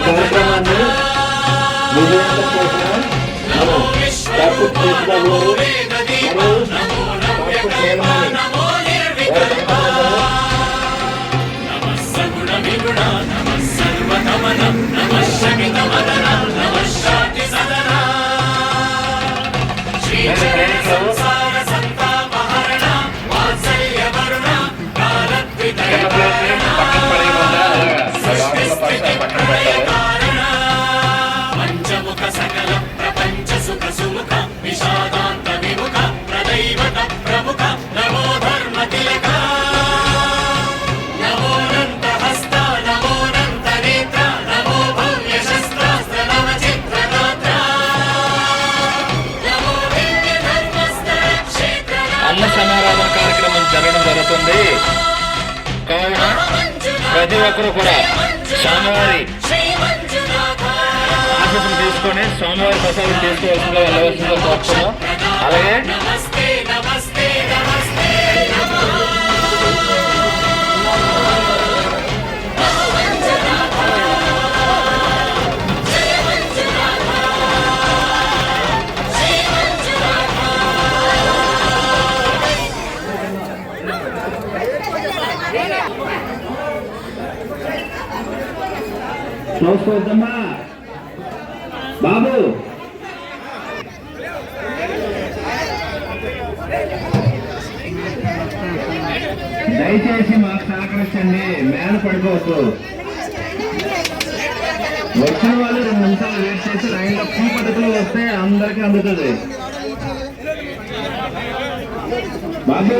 కార్యక్రమాన్ని విజయవంతం చేసిన మనం డాక్టర్ కృష్ణబాబు గారు మరియు డాక్టర్ చైర్మన్ పంచముఖ సకల ప్రపంచ సుఖ సుముఖ విషాదాంత విముఖ ప్రదైవత ప్రముఖ నమో ధర్మ తిలక నమోనంత హస్త నమోనంత నేత్ర నమో భవ్య శస్త్రాస్త్ర నవ చిత్రగాత్ర నమో దివ్య ధర్మస్థల క్షేత్ర అన్న సమారాధన కార్యక్రమం జరుగుతుంది కావున ప్రతి ఒక్కరూ కూడా స్వామివారి ఆశీస్సులు తీసుకొని స్వామివారి ప్రసాదం చేసుకోవాల్సిందిగా వెళ్ళవలసిందిగా కోరుతున్నాం. అలాగే చూసుకోవద్దమ్మా బాబు. దయచేసి మాకు సహకరించండి, మేల పడిపోవద్దు. వచ్చిన వాళ్ళు 2 నిమిషాలు వెయిట్ చేసి లైన్లో క్యూ పద్ధతిలో వస్తే అందరికీ అందుతుంది బాబు.